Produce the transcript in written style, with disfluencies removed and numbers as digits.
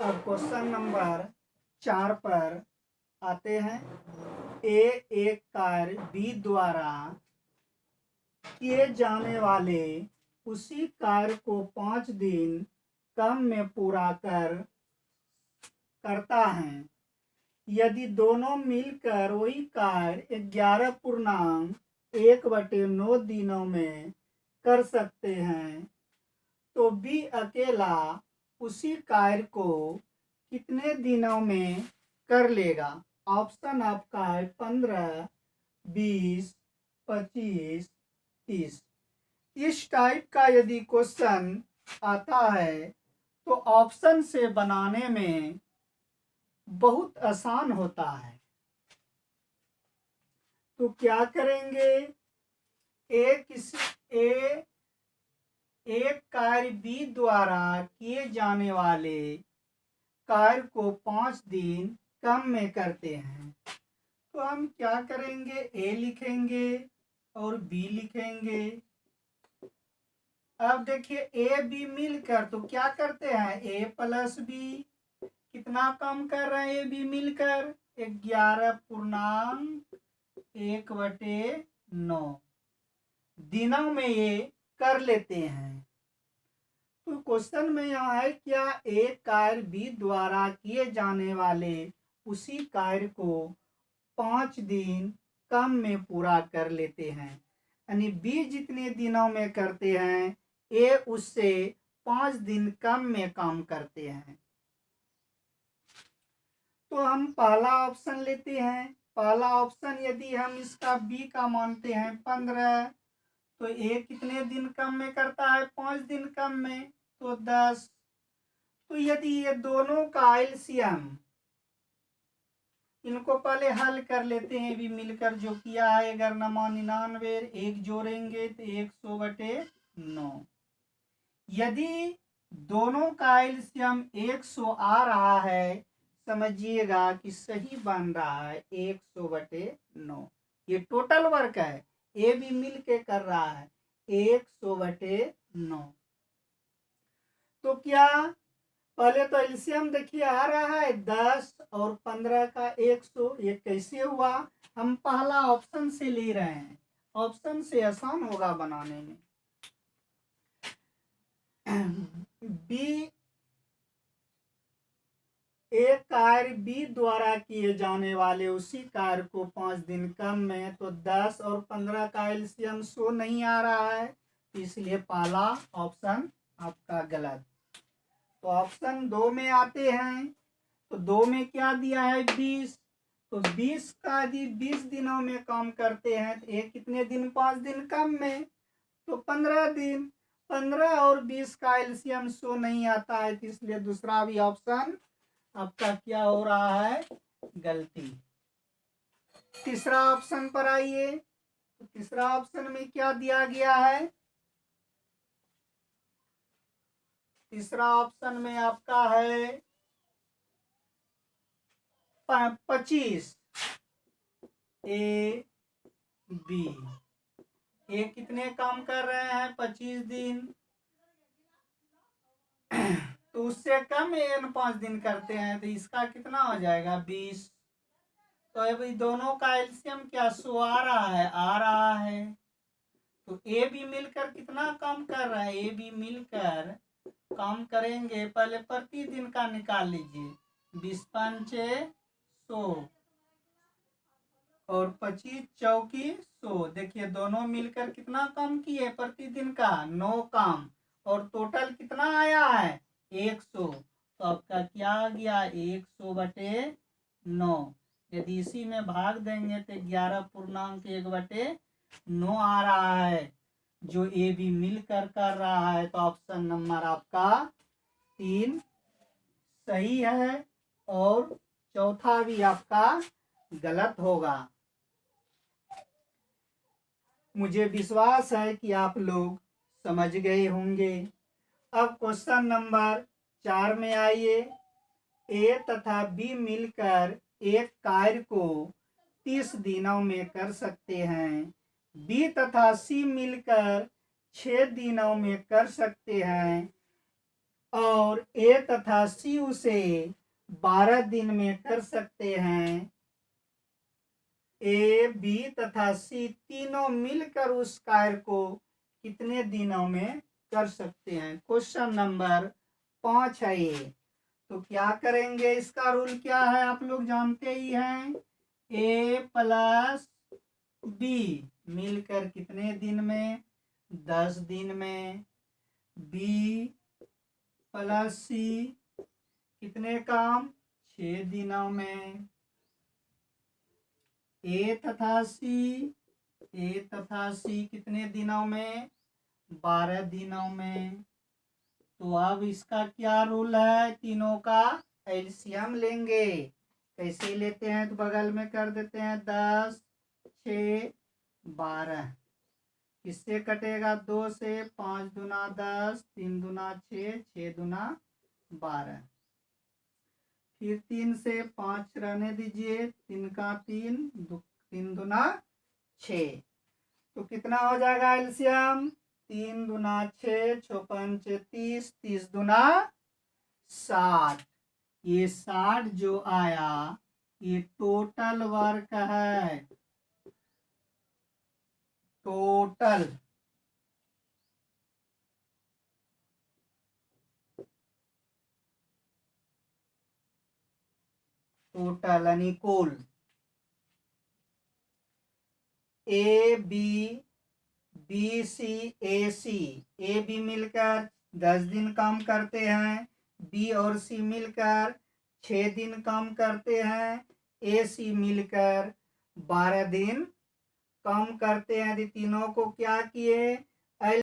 अब question number 4 पर आते हैं। ए एक कार्य बी द्वारा किए जाने वाले उसी कार्य को 5 दिन कम में पूरा करता है। यदि दोनों मिलकर वही कार्य 11.1/9 दिनों में कर सकते हैं तो बी अकेला उसी कार्य को कितने दिनों में कर लेगा। ऑप्शन आपका है 15, 20, 25, 30। इस टाइप का यदि क्वेश्चन आता है तो ऑप्शन से बनाने में बहुत आसान होता है। तो क्या करेंगे, एक कार्य बी द्वारा किए जाने वाले कार्य को 5 दिन कम में करते हैं। तो हम क्या करेंगे, ए लिखेंगे और बी लिखेंगे। अब देखिए ए बी मिलकर तो क्या करते हैं, ए प्लस बी कितना कम कर रहे हैं, ए बी मिलकर 11.1/9 दिनों में ये कर लेते हैं। तो क्वेश्चन में यहाँ है क्या एक कार्य बी द्वारा किए जाने वाले उसी कार्य को 5 दिन कम में पूरा कर लेते हैं। यानी बी जितने दिनों में करते हैं ए उससे 5 दिन कम में काम करते हैं। तो हम पहला ऑप्शन लेते हैं। पहला ऑप्शन यदि हम इसका बी का मानते हैं 15, तो ए कितने दिन कम में करता है, 5 दिन कम में, तो 10। तो यदि ये दोनों का एलसीएम, इनको पहले हल कर लेते हैं भी मिलकर जो किया है 11×99, एक जोड़ेंगे तो 100/9। यदि दोनों का एलसीएम 100 आ रहा है, समझिएगा कि सही बन रहा है 100/9। ये टोटल वर्क है, ए भी मिल के कर रहा है 100/9। तो क्या पहले तो एलसीएम देखिए आ रहा है 10 और 15 का 100। ये कैसे हुआ, हम पहला ऑप्शन से ले रहे हैं, ऑप्शन से आसान होगा बनाने में। बी एक कार्य बी द्वारा किए जाने वाले उसी कार्य को 5 दिन कम में, तो 10 और 15 का एलसीएम 100 नहीं आ रहा है, इसलिए पहला ऑप्शन आपका गलत। तो ऑप्शन 2 में आते हैं। तो 2 में क्या दिया है 20। तो 20 का यदि 20 दिनों में काम करते हैं तो एक कितने दिन, 5 दिन कम में, तो 15 दिन। 15 और 20 का एलसीएम 100 नहीं आता है, तो इसलिए दूसरा भी ऑप्शन आपका क्या हो रहा है, गलती। तीसरा ऑप्शन पर आइए। तो तीसरा ऑप्शन में क्या दिया गया है, तीसरा ऑप्शन में आपका है 25, ए बी। ए कितने काम कर रहे हैं, 25 दिन। तो उससे कम ए 5 दिन करते हैं, तो इसका कितना हो जाएगा 20। तो अभी दोनों का एलसीएम क्या 100 आ रहा है, आ रहा है। तो ए बी मिलकर कितना काम कर रहा है, ए बी मिलकर काम करेंगे, पहले प्रतिदिन का निकाल लीजिए, 20×5 = 100 और 25×4 = 100। देखिए दोनों मिलकर कितना काम किए प्रतिदिन का, 9 काम, और टोटल कितना आया है 100। तो आपका क्या आ गया 100/9। यदि इसी में भाग देंगे तो 11.1/9 आ रहा है, जो ए बी मिलकर कर रहा है। तो ऑप्शन नंबर आपका 3 सही है और चौथा भी आपका गलत होगा। मुझे विश्वास है कि आप लोग समझ गए होंगे। अब क्वेश्चन नंबर 4 में आइए। ए तथा बी मिलकर एक कार्य को 30 दिनों में कर सकते हैं। बी तथा सी मिलकर 6 दिनों में कर सकते हैं और ए तथा सी उसे 12 दिन में कर सकते हैं। ए, बी तथा सी तीनों मिलकर उस कार्य को कितने दिनों में कर सकते हैं। क्वेश्चन नंबर 5 है ये। तो क्या करेंगे, इसका रूल क्या है आप लोग जानते ही हैं। ए प्लस बी मिलकर कितने दिन में, 10 दिन में। बी प्लस सी कितने काम, 6 दिनों में। ए तथा सी कितने दिनों में, 12 दिनों में। तो अब इसका क्या रूल है, तीनों का एलसीएम लेंगे। कैसे लेते हैं, तो बगल में कर देते हैं 10, 6, 12। किससे कटेगा, 2 से। 5 दूना 10, 3 दूना 6, 6 दूना 12। फिर 3 से 5 रहने दीजिए, 3 का 3, 3 दूना 6। तो कितना हो जाएगा एलसीएम, 3 दूना 6, 6 पंच 30, 30 दूना 60। ये 60 जो आया ये टोटल वर्क है। टोटल यानी कुल। A B C, A B मिलकर 10 दिन काम करते हैं। बी और सी मिलकर 6 दिन काम करते हैं। ए सी मिलकर 12 दिन काम करते हैं। यदि तीनों को क्या किए,